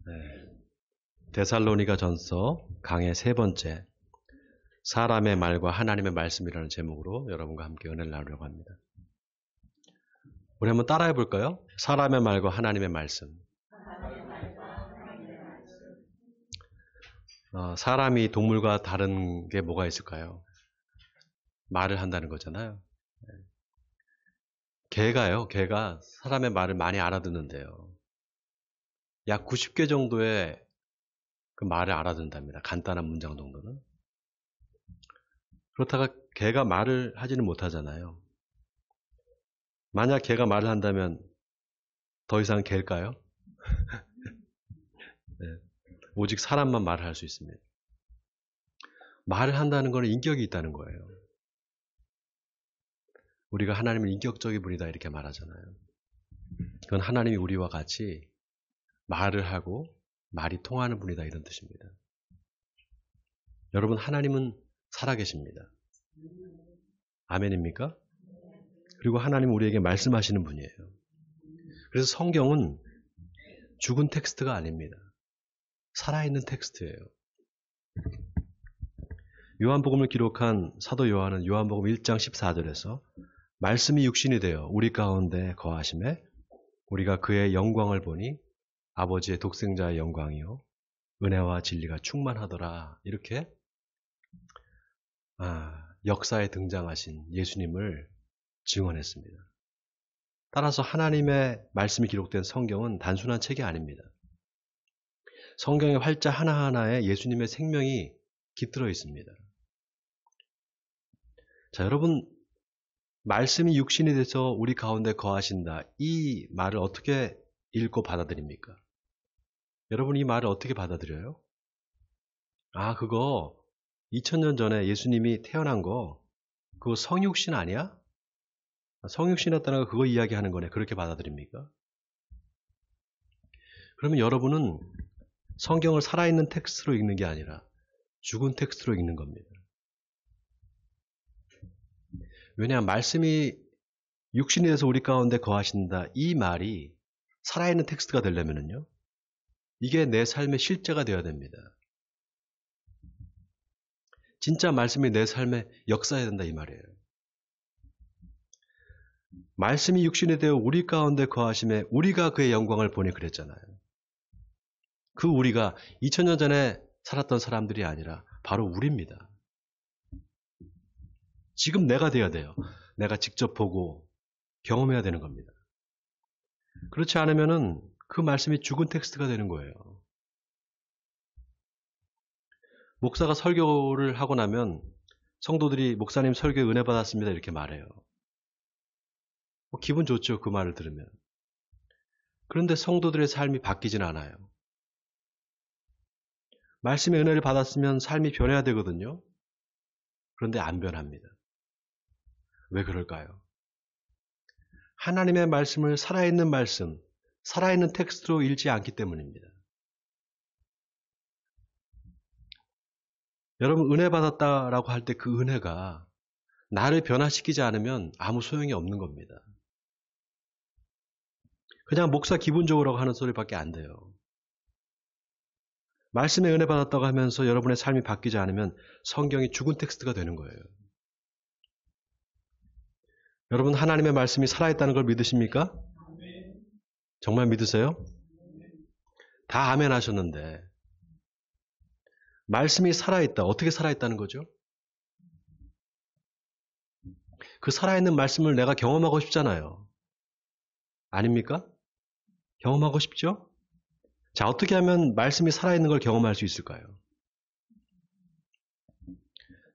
네. 데살로니가 전서 강의 3번째 사람의 말과 하나님의 말씀이라는 제목으로 여러분과 함께 은혜를 나누려고 합니다. 우리 한번 따라해 볼까요? 사람의 말과 하나님의 말씀. 사람이 동물과 다른 게 뭐가 있을까요? 말을 한다는 거잖아요. 개가 사람의 말을 많이 알아듣는데요. 약 90개 정도의 그 말을 알아듣는답니다. 간단한 문장 정도는. 그렇다가 개가 말을 하지는 못하잖아요. 만약 개가 말을 한다면 더 이상 개일까요? 네. 오직 사람만 말을 할 수 있습니다. 말을 한다는 것은 인격이 있다는 거예요. 우리가 하나님은 인격적인 분이다 이렇게 말하잖아요. 그건 하나님이 우리와 같이 말을 하고 말이 통하는 분이다 이런 뜻입니다. 여러분, 하나님은 살아계십니다. 아멘입니까? 그리고 하나님은 우리에게 말씀하시는 분이에요. 그래서 성경은 죽은 텍스트가 아닙니다. 살아있는 텍스트예요. 요한복음을 기록한 사도 요한은 요한복음 1장 14절에서 말씀이 육신이 되어 우리 가운데 거하심에 우리가 그의 영광을 보니 아버지의 독생자의 영광이요 은혜와 진리가 충만하더라. 이렇게 역사에 등장하신 예수님을 증언했습니다. 따라서 하나님의 말씀이 기록된 성경은 단순한 책이 아닙니다. 성경의 활자 하나하나에 예수님의 생명이 깃들어 있습니다. 자, 여러분, 말씀이 육신이 돼서 우리 가운데 거하신다. 이 말을 어떻게 읽고 받아들입니까? 여러분, 이 말을 어떻게 받아들여요? 그거 2000년 전에 예수님이 태어난 거 그거 성육신 아니야? 성육신이었다는 거 그거 이야기하는 거네. 그렇게 받아들입니까? 그러면 여러분은 성경을 살아있는 텍스트로 읽는 게 아니라 죽은 텍스트로 읽는 겁니다. 왜냐하면 말씀이 육신이 돼서 우리 가운데 거하신다. 이 말이 살아있는 텍스트가 되려면요. 이게 내 삶의 실제가 되어야 됩니다. 진짜 말씀이 내 삶에 역사해야 된다 이 말이에요. 말씀이 육신이 되어 우리 가운데 거하심에 우리가 그의 영광을 보니 그랬잖아요. 그 우리가 2000년 전에 살았던 사람들이 아니라 바로 우리입니다. 지금 내가 돼야 돼요. 내가 직접 보고 경험해야 되는 겁니다. 그렇지 않으면은 그 말씀이 죽은 텍스트가 되는 거예요. 목사가 설교를 하고 나면 성도들이 목사님 설교에 은혜 받았습니다 이렇게 말해요. 기분 좋죠, 그 말을 들으면. 그런데 성도들의 삶이 바뀌지는 않아요. 말씀의 은혜를 받았으면 삶이 변해야 되거든요. 그런데 안 변합니다. 왜 그럴까요? 하나님의 말씀을 살아있는 말씀, 살아있는 텍스트로 읽지 않기 때문입니다. 여러분, 은혜 받았다라고 할 때 그 은혜가 나를 변화시키지 않으면 아무 소용이 없는 겁니다. 그냥 목사 기분 좋으라고 하는 소리밖에 안 돼요. 말씀에 은혜 받았다고 하면서 여러분의 삶이 바뀌지 않으면 성경이 죽은 텍스트가 되는 거예요. 여러분, 하나님의 말씀이 살아있다는 걸 믿으십니까? 정말 믿으세요? 다 아멘 하셨는데 말씀이 살아있다. 어떻게 살아있다는 거죠? 그 살아있는 말씀을 내가 경험하고 싶잖아요. 아닙니까? 경험하고 싶죠? 자, 어떻게 하면 말씀이 살아있는 걸 경험할 수 있을까요?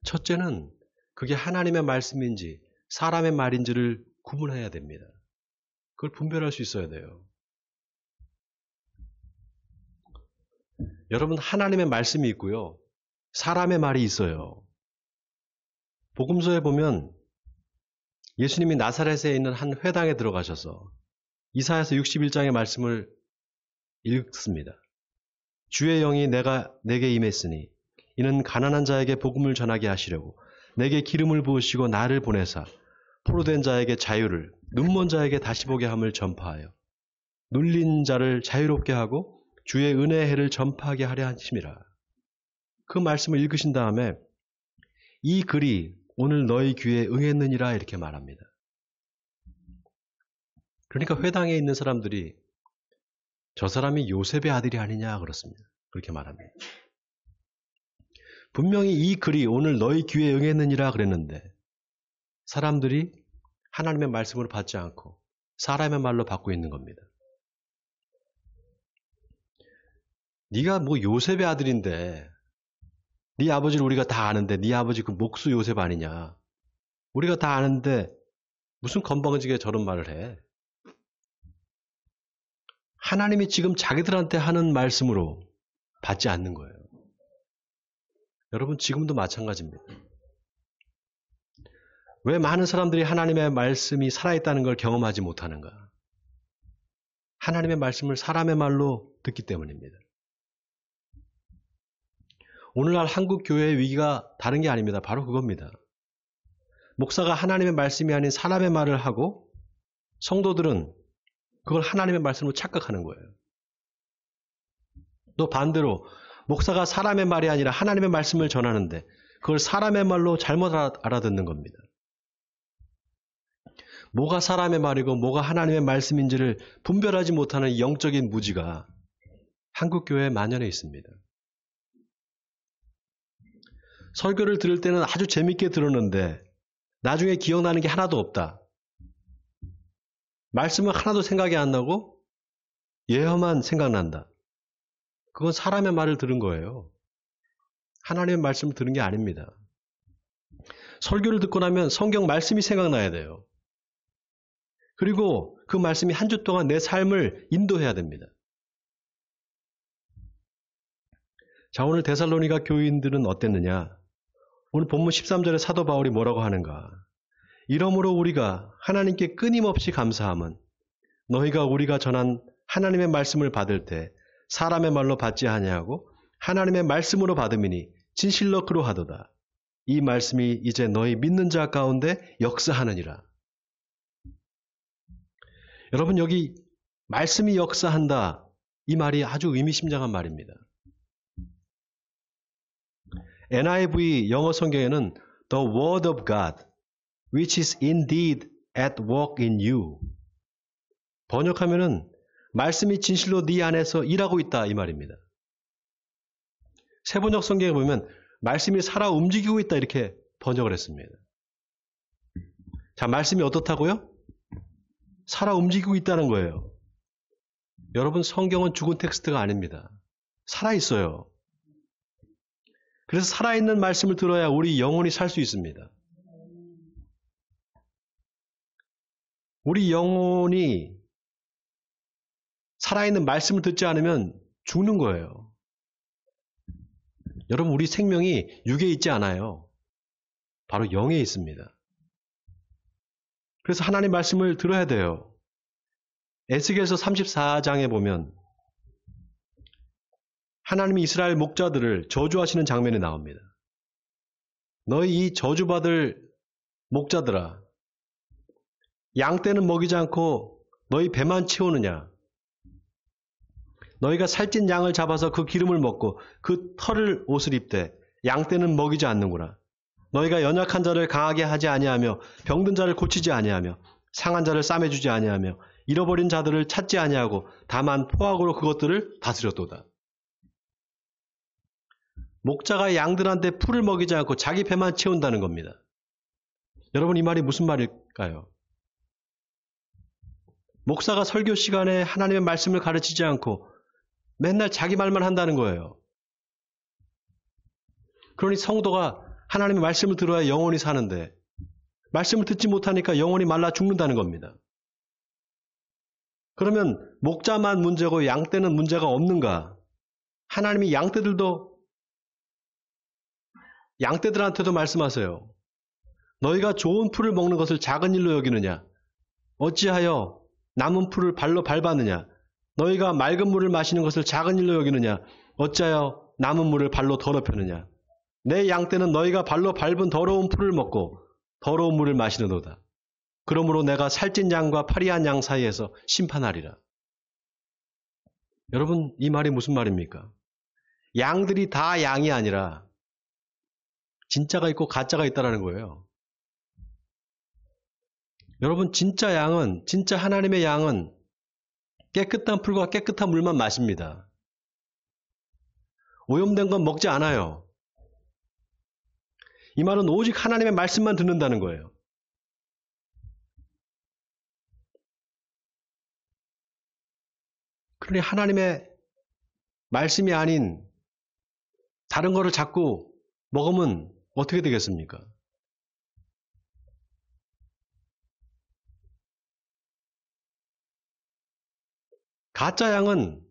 첫째는 그게 하나님의 말씀인지 사람의 말인지를 구분해야 됩니다. 그걸 분별할 수 있어야 돼요. 여러분, 하나님의 말씀이 있고요. 사람의 말이 있어요. 복음서에 보면 예수님이 나사렛에 있는 한 회당에 들어가셔서 이사야서 61장의 말씀을 읽습니다. 주의 영이 내게 임했으니 이는 가난한 자에게 복음을 전하게 하시려고 내게 기름을 부으시고 나를 보내사 포로된 자에게 자유를 눈먼 자에게 다시 보게 함을 전파하여 눌린 자를 자유롭게 하고 주의 은혜의 해를 전파하게 하려 하심이라. 그 말씀을 읽으신 다음에 이 글이 오늘 너희 귀에 응했느니라 이렇게 말합니다. 그러니까 회당에 있는 사람들이 저 사람이 요셉의 아들이 아니냐 그렇습니다. 그렇게 말합니다. 분명히 이 글이 오늘 너희 귀에 응했느니라 그랬는데 사람들이 하나님의 말씀으로 받지 않고 사람의 말로 받고 있는 겁니다. 네가 뭐 요셉의 아들인데 네 아버지를 우리가 다 아는데 네 아버지 그 목수 요셉 아니냐. 우리가 다 아는데 무슨 건방지게 저런 말을 해. 하나님이 지금 자기들한테 하는 말씀으로 받지 않는 거예요. 여러분 지금도 마찬가지입니다. 왜 많은 사람들이 하나님의 말씀이 살아있다는 걸 경험하지 못하는가? 하나님의 말씀을 사람의 말로 듣기 때문입니다. 오늘날 한국 교회의 위기가 다른 게 아닙니다. 바로 그겁니다. 목사가 하나님의 말씀이 아닌 사람의 말을 하고 성도들은 그걸 하나님의 말씀으로 착각하는 거예요. 또 반대로 목사가 사람의 말이 아니라 하나님의 말씀을 전하는데 그걸 사람의 말로 잘못 알아듣는 겁니다. 뭐가 사람의 말이고 뭐가 하나님의 말씀인지를 분별하지 못하는 영적인 무지가 한국 교회에 만연해 있습니다. 설교를 들을 때는 아주 재밌게 들었는데 나중에 기억나는 게 하나도 없다. 말씀은 하나도 생각이 안 나고 예화만 생각난다. 그건 사람의 말을 들은 거예요. 하나님의 말씀을 들은 게 아닙니다. 설교를 듣고 나면 성경 말씀이 생각나야 돼요. 그리고 그 말씀이 한 주 동안 내 삶을 인도해야 됩니다. 자, 오늘 데살로니가 교인들은 어땠느냐? 오늘 본문 13절에 사도 바울이 뭐라고 하는가? 이러므로 우리가 하나님께 끊임없이 감사함은 너희가 우리가 전한 하나님의 말씀을 받을 때 사람의 말로 받지 아니하고 하나님의 말씀으로 받음이니 진실로 그러하도다. 이 말씀이 이제 너희 믿는 자 가운데 역사하느니라. 여러분 여기 말씀이 역사한다. 이 말이 아주 의미심장한 말입니다. NIV 영어 성경에는 The Word of God, which is indeed at work in you. 번역하면은 말씀이 진실로 네 안에서 일하고 있다 이 말입니다. 세번역 성경에 보면 말씀이 살아 움직이고 있다 이렇게 번역을 했습니다. 자, 말씀이 어떻다고요? 살아 움직이고 있다는 거예요. 여러분 성경은 죽은 텍스트가 아닙니다. 살아 있어요. 그래서 살아있는 말씀을 들어야 우리 영혼이 살 수 있습니다. 우리 영혼이 살아있는 말씀을 듣지 않으면 죽는 거예요. 여러분 우리 생명이 육에 있지 않아요. 바로 영에 있습니다. 그래서 하나님 말씀을 들어야 돼요. 에스겔서 34장에 보면 하나님이 이스라엘 목자들을 저주하시는 장면이 나옵니다. 너희 이 저주받을 목자들아, 양떼는 먹이지 않고 너희 배만 채우느냐? 너희가 살찐 양을 잡아서 그 기름을 먹고 그 털을 옷을 입되 양떼는 먹이지 않는구나. 너희가 연약한 자를 강하게 하지 아니하며 병든 자를 고치지 아니하며 상한 자를 싸매주지 아니하며 잃어버린 자들을 찾지 아니하고 다만 포악으로 그것들을 다스렸도다. 목자가 양들한테 풀을 먹이지 않고 자기 배만 채운다는 겁니다. 여러분 이 말이 무슨 말일까요? 목사가 설교 시간에 하나님의 말씀을 가르치지 않고 맨날 자기 말만 한다는 거예요. 그러니 성도가 하나님의 말씀을 들어야 영혼이 사는데 말씀을 듣지 못하니까 영혼이 말라 죽는다는 겁니다. 그러면 목자만 문제고 양떼는 문제가 없는가? 하나님이 양떼들한테도 말씀하세요. 너희가 좋은 풀을 먹는 것을 작은 일로 여기느냐? 어찌하여 남은 풀을 발로 밟았느냐? 너희가 맑은 물을 마시는 것을 작은 일로 여기느냐? 어찌하여 남은 물을 발로 더럽혔느냐? 내 양떼는 너희가 발로 밟은 더러운 풀을 먹고 더러운 물을 마시는도다. 그러므로 내가 살찐 양과 파리한 양 사이에서 심판하리라. 여러분, 이 말이 무슨 말입니까? 양들이 다 양이 아니라 진짜가 있고 가짜가 있다는 거예요. 여러분, 진짜 양은, 진짜 하나님의 양은 깨끗한 풀과 깨끗한 물만 마십니다. 오염된 건 먹지 않아요. 이 말은 오직 하나님의 말씀만 듣는다는 거예요. 그러니 하나님의 말씀이 아닌 다른 거를 자꾸 먹으면 어떻게 되겠습니까? 가짜 양은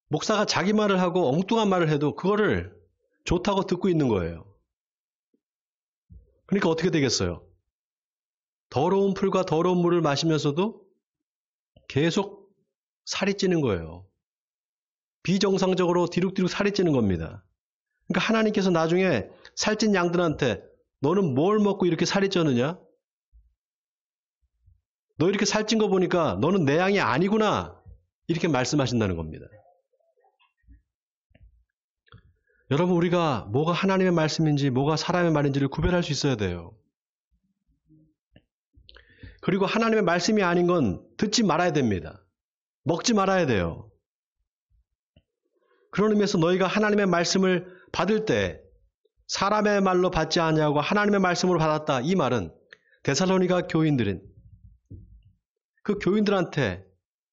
목사가 자기 말을 하고 엉뚱한 말을 해도 그거를 좋다고 듣고 있는 거예요. 그러니까 어떻게 되겠어요? 더러운 풀과 더러운 물을 마시면서도 계속 살이 찌는 거예요. 비정상적으로 뒤룩뒤룩 살이 찌는 겁니다. 그러니까 하나님께서 나중에 살찐 양들한테 너는 뭘 먹고 이렇게 살이 쪘느냐? 너 이렇게 살찐 거 보니까 너는 내 양이 아니구나. 이렇게 말씀하신다는 겁니다. 여러분, 우리가 뭐가 하나님의 말씀인지 뭐가 사람의 말인지를 구별할 수 있어야 돼요. 그리고 하나님의 말씀이 아닌 건 듣지 말아야 됩니다. 먹지 말아야 돼요. 그런 의미에서 너희가 하나님의 말씀을 받을 때 사람의 말로 받지 않냐고 하나님의 말씀으로 받았다. 이 말은 데살로니가 교인들은 그 교인들한테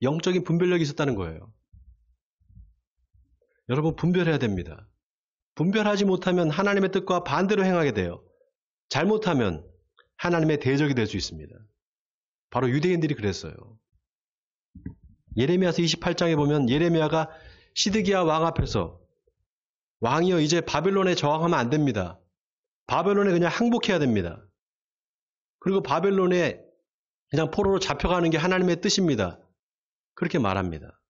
영적인 분별력이 있었다는 거예요. 여러분, 분별해야 됩니다. 분별하지 못하면 하나님의 뜻과 반대로 행하게 돼요. 잘못하면 하나님의 대적이 될 수 있습니다. 바로 유대인들이 그랬어요. 예레미야서 28장에 보면 예레미야가 시드기야 왕 앞에서 왕이여 이제 바벨론에 저항하면 안 됩니다. 바벨론에 그냥 항복해야 됩니다. 그리고 바벨론에 그냥 포로로 잡혀가는 게 하나님의 뜻입니다. 그렇게 말합니다.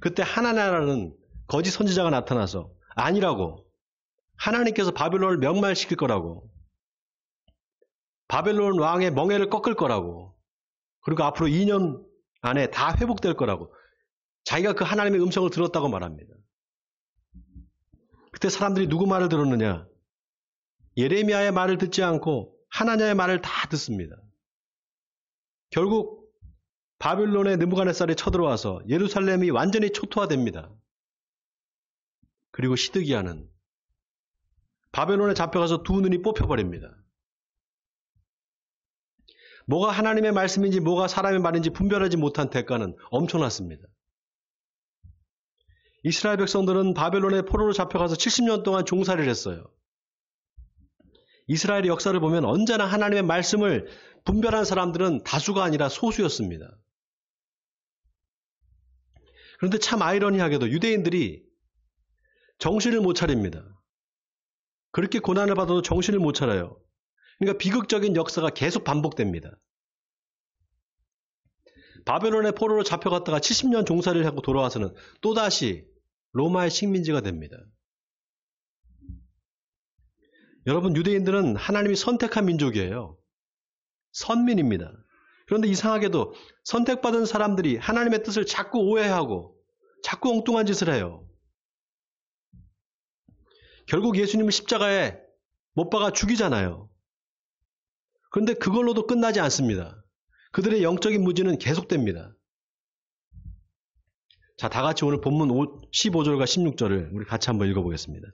그때 하나나라는 거짓 선지자가 나타나서 아니라고, 하나님께서 바벨론을 멸망시킬 거라고, 바벨론 왕의 멍에를 꺾을 거라고, 그리고 앞으로 2년 안에 다 회복될 거라고, 자기가 그 하나님의 음성을 들었다고 말합니다. 그때 사람들이 누구 말을 들었느냐? 예레미야의 말을 듣지 않고 하나냐의 말을 다 듣습니다. 결국 바빌론의 느부갓네살이 쳐들어와서 예루살렘이 완전히 초토화됩니다. 그리고 시드기야는 바벨론에 잡혀가서 두 눈이 뽑혀버립니다. 뭐가 하나님의 말씀인지 뭐가 사람의 말인지 분별하지 못한 대가는 엄청났습니다. 이스라엘 백성들은 바벨론의 포로로 잡혀가서 70년 동안 종살이를 했어요. 이스라엘의 역사를 보면 언제나 하나님의 말씀을 분별한 사람들은 다수가 아니라 소수였습니다. 그런데 참 아이러니하게도 유대인들이 정신을 못 차립니다. 그렇게 고난을 받아도 정신을 못 차려요. 그러니까 비극적인 역사가 계속 반복됩니다. 바벨론의 포로로 잡혀갔다가 70년 종살이를 하고 돌아와서는 또다시 로마의 식민지가 됩니다. 여러분, 유대인들은 하나님이 선택한 민족이에요. 선민입니다. 그런데 이상하게도 선택받은 사람들이 하나님의 뜻을 자꾸 오해하고 자꾸 엉뚱한 짓을 해요. 결국 예수님을 십자가에 못 박아 죽이잖아요. 그런데 그걸로도 끝나지 않습니다. 그들의 영적인 무지는 계속됩니다. 자, 다 같이 오늘 본문 15절과 16절을 우리 같이 한번 읽어보겠습니다.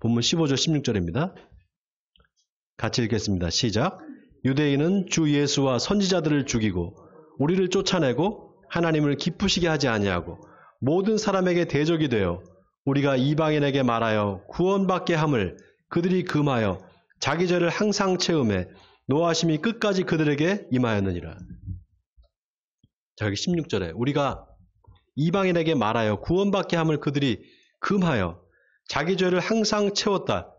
본문 15절 16절입니다. 같이 읽겠습니다. 시작. 유대인은 주 예수와 선지자들을 죽이고 우리를 쫓아내고 하나님을 기쁘시게 하지 아니하고 모든 사람에게 대적이 되어 우리가 이방인에게 말하여 구원받게 함을 그들이 금하여 자기 죄를 항상 채우매 노하심이 끝까지 그들에게 임하였느니라. 자, 여기 16절에 우리가 이방인에게 말하여 구원받게 함을 그들이 금하여 자기 죄를 항상 채웠다.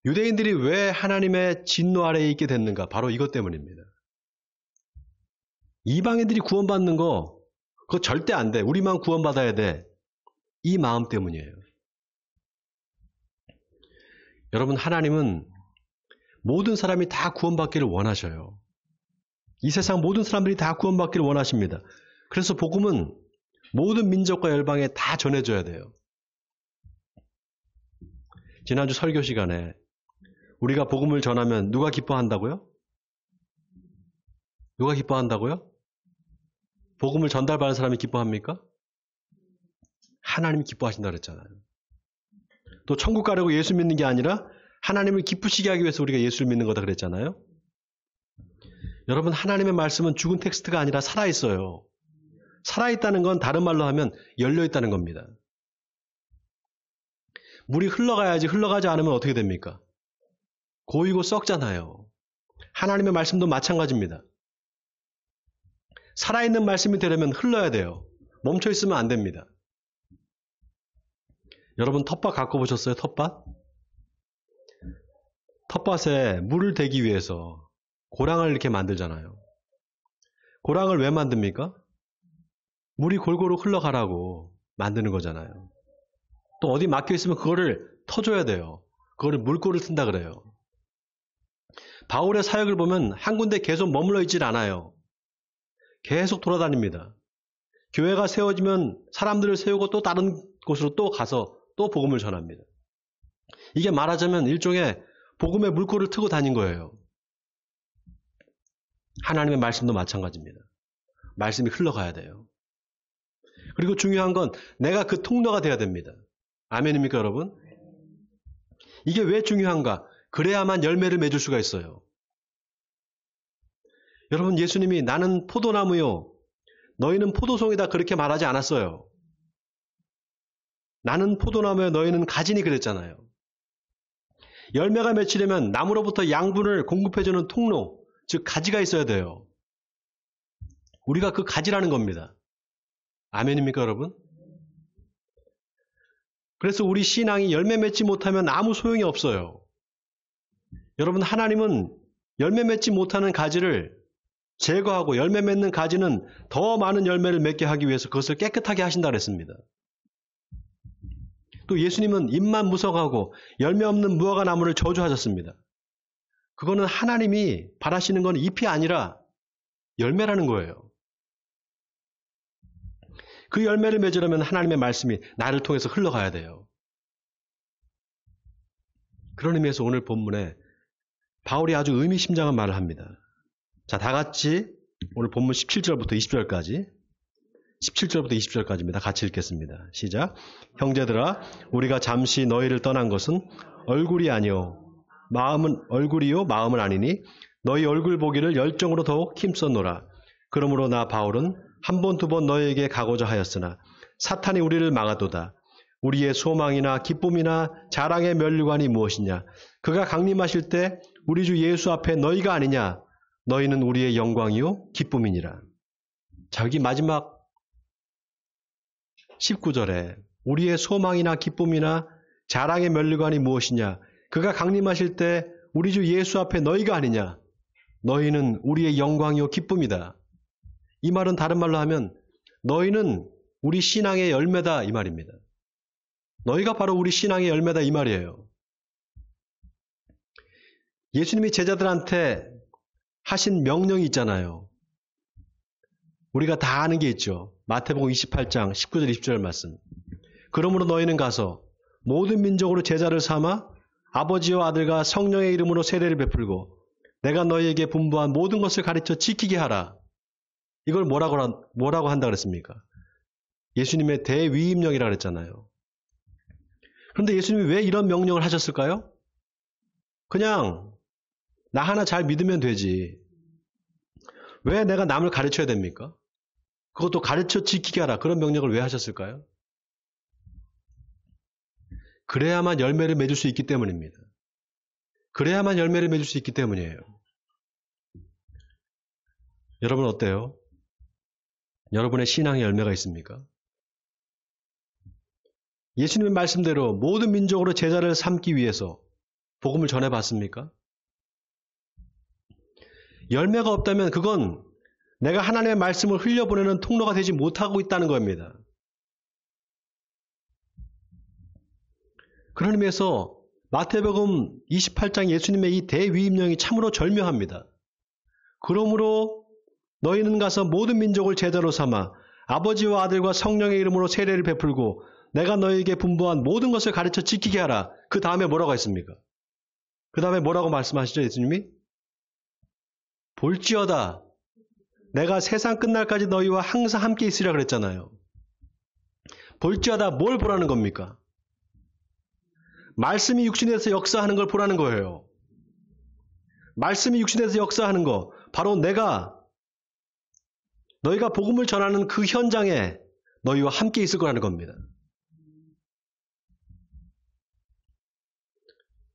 유대인들이 왜 하나님의 진노 아래에 있게 됐는가? 바로 이것 때문입니다. 이방인들이 구원받는 거 그거 절대 안 돼. 우리만 구원받아야 돼. 이 마음 때문이에요. 여러분, 하나님은 모든 사람이 다 구원받기를 원하셔요. 이 세상 모든 사람들이 다 구원받기를 원하십니다. 그래서 복음은 모든 민족과 열방에 다 전해져야 돼요. 지난주 설교 시간에 우리가 복음을 전하면 누가 기뻐한다고요? 누가 기뻐한다고요? 복음을 전달받는 사람이 기뻐합니까? 하나님이 기뻐하신다 그랬잖아요. 또 천국 가려고 예수 믿는 게 아니라 하나님을 기쁘시게 하기 위해서 우리가 예수를 믿는 거다 그랬잖아요. 여러분, 하나님의 말씀은 죽은 텍스트가 아니라 살아있어요. 살아있다는 건 다른 말로 하면 열려있다는 겁니다. 물이 흘러가야지, 흘러가지 않으면 어떻게 됩니까? 고이고 썩잖아요. 하나님의 말씀도 마찬가지입니다. 살아있는 말씀이 되려면 흘러야 돼요. 멈춰있으면 안 됩니다. 여러분, 텃밭 갖고 보셨어요? 텃밭? 텃밭에 물을 대기 위해서 고랑을 이렇게 만들잖아요. 고랑을 왜 만듭니까? 물이 골고루 흘러가라고 만드는 거잖아요. 또 어디 막혀있으면 그거를 터줘야 돼요. 그거를 물꼬를 튼다 그래요. 바울의 사역을 보면 한 군데 계속 머물러 있질 않아요. 계속 돌아다닙니다. 교회가 세워지면 사람들을 세우고 또 다른 곳으로 또 가서 또 복음을 전합니다. 이게 말하자면 일종의 복음의 물꼬를 트고 다닌 거예요. 하나님의 말씀도 마찬가지입니다. 말씀이 흘러가야 돼요. 그리고 중요한 건 내가 그 통로가 돼야 됩니다. 아멘입니까, 여러분? 이게 왜 중요한가? 그래야만 열매를 맺을 수가 있어요. 여러분, 예수님이 나는 포도나무요, 너희는 포도송이다 그렇게 말하지 않았어요. 나는 포도나무요, 너희는 가지니 그랬잖아요. 열매가 맺히려면 나무로부터 양분을 공급해주는 통로, 즉 가지가 있어야 돼요. 우리가 그 가지라는 겁니다. 아멘입니까, 여러분? 그래서 우리 신앙이 열매 맺지 못하면 아무 소용이 없어요. 여러분, 하나님은 열매 맺지 못하는 가지를 제거하고 열매 맺는 가지는 더 많은 열매를 맺게 하기 위해서 그것을 깨끗하게 하신다 그랬습니다. 또 예수님은 잎만 무성하고 열매 없는 무화과 나무를 저주하셨습니다. 그거는 하나님이 바라시는 건 잎이 아니라 열매라는 거예요. 그 열매를 맺으려면 하나님의 말씀이 나를 통해서 흘러가야 돼요. 그런 의미에서 오늘 본문에 바울이 아주 의미심장한 말을 합니다. 자, 다 같이 오늘 본문 17절부터 20절까지 17절부터 20절까지입니다. 같이 읽겠습니다. 시작. 형제들아, 우리가 잠시 너희를 떠난 것은 얼굴이 아니요 마음은 아니니 너희 얼굴 보기를 열정으로 더욱 힘썼노라. 그러므로 나 바울은 한 번 두 번 너희에게 가고자 하였으나 사탄이 우리를 막아도다. 우리의 소망이나 기쁨이나 자랑의 면류관이 무엇이냐? 그가 강림하실 때 우리 주 예수 앞에 너희가 아니냐? 너희는 우리의 영광이요 기쁨이니라. 자, 여기 마지막 19절에 우리의 소망이나 기쁨이나 자랑의 면류관이 무엇이냐? 그가 강림하실 때 우리 주 예수 앞에 너희가 아니냐? 너희는 우리의 영광이요 기쁨이다. 이 말은 다른 말로 하면 너희는 우리 신앙의 열매다 이 말입니다. 너희가 바로 우리 신앙의 열매다 이 말이에요. 예수님이 제자들한테 하신 명령이 있잖아요. 우리가 다 아는 게 있죠. 마태복음 28장 19절 20절 말씀. 그러므로 너희는 가서 모든 민족으로 제자를 삼아 아버지와 아들과 성령의 이름으로 세례를 베풀고 내가 너희에게 분부한 모든 것을 가르쳐 지키게 하라. 이걸 뭐라고 한다 그랬습니까? 예수님의 대위임령이라 그랬잖아요. 그런데 예수님이 왜 이런 명령을 하셨을까요? 그냥 나 하나 잘 믿으면 되지. 왜 내가 남을 가르쳐야 됩니까? 그것도 가르쳐 지키게 하라. 그런 명령을 왜 하셨을까요? 그래야만 열매를 맺을 수 있기 때문입니다. 그래야만 열매를 맺을 수 있기 때문이에요. 여러분 어때요? 여러분의 신앙의 열매가 있습니까? 예수님의 말씀대로 모든 민족으로 제자를 삼기 위해서 복음을 전해봤습니까? 열매가 없다면 그건 내가 하나님의 말씀을 흘려보내는 통로가 되지 못하고 있다는 겁니다. 그런 의미에서 마태복음 28장 예수님의 이 대위임령이 참으로 절묘합니다. 그러므로 너희는 가서 모든 민족을 제자로 삼아 아버지와 아들과 성령의 이름으로 세례를 베풀고 내가 너희에게 분부한 모든 것을 가르쳐 지키게 하라. 그 다음에 뭐라고 했습니까? 그 다음에 뭐라고 말씀하시죠, 예수님이? 볼지어다. 내가 세상 끝날까지 너희와 항상 함께 있으리라 그랬잖아요. 볼지어다 뭘 보라는 겁니까? 말씀이 육신에서 역사하는 걸 보라는 거예요. 말씀이 육신에서 역사하는 거, 바로 너희가 복음을 전하는 그 현장에 너희와 함께 있을 거라는 겁니다.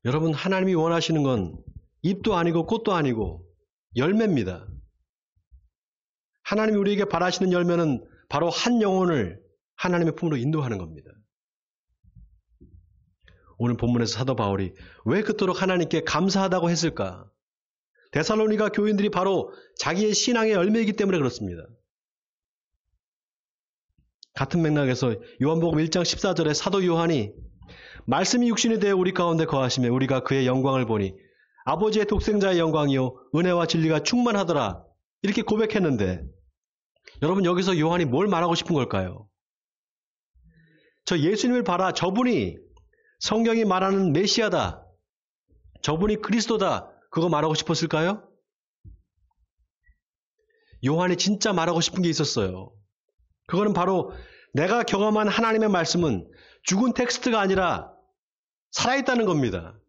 여러분, 하나님이 원하시는 건 잎도 아니고 꽃도 아니고 열매입니다. 하나님이 우리에게 바라시는 열매는 바로 한 영혼을 하나님의 품으로 인도하는 겁니다. 오늘 본문에서 사도 바울이 왜 그토록 하나님께 감사하다고 했을까? 데살로니가 교인들이 바로 자기의 신앙의 열매이기 때문에 그렇습니다. 같은 맥락에서 요한복음 1장 14절에 사도 요한이 말씀이 육신이 되어 우리 가운데 거하시며 우리가 그의 영광을 보니 아버지의 독생자의 영광이요 은혜와 진리가 충만하더라 이렇게 고백했는데 여러분 여기서 요한이 뭘 말하고 싶은 걸까요? 저 예수님을 봐라. 저분이 성경이 말하는 메시아다. 저분이 그리스도다. 그거 말하고 싶었을까요? 요한이 진짜 말하고 싶은 게 있었어요. 그거는 바로 내가 경험한 하나님의 말씀은 죽은 텍스트가 아니라 살아있다는 겁니다.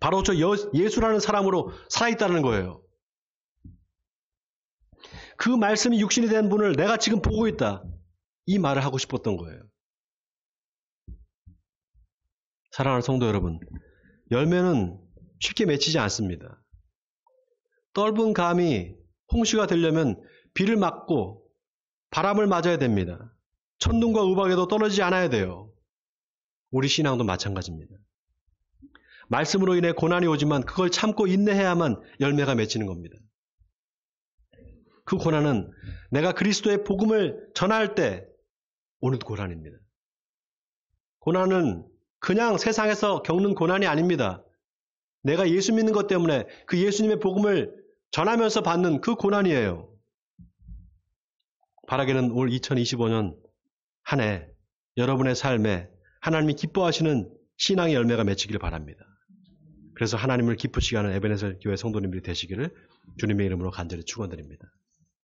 바로 저 예수라는 사람으로 살아있다는 거예요. 그 말씀이 육신이 된 분을 내가 지금 보고 있다. 이 말을 하고 싶었던 거예요. 사랑하는 성도 여러분, 열매는 쉽게 맺히지 않습니다. 떫은 감이 홍시가 되려면 비를 맞고 바람을 맞아야 됩니다. 천둥과 우박에도 떨어지지 않아야 돼요. 우리 신앙도 마찬가지입니다. 말씀으로 인해 고난이 오지만 그걸 참고 인내해야만 열매가 맺히는 겁니다. 그 고난은 내가 그리스도의 복음을 전할 때 오는 고난입니다. 고난은 그냥 세상에서 겪는 고난이 아닙니다. 내가 예수 믿는 것 때문에 그 예수님의 복음을 전하면서 받는 그 고난이에요. 바라기는 올 2025년 한 해 여러분의 삶에 하나님이 기뻐하시는 신앙의 열매가 맺히기를 바랍니다. 그래서 하나님을 기쁘시게 하는 에베네셀 교회 성도님들이 되시기를 주님의 이름으로 간절히 축원드립니다.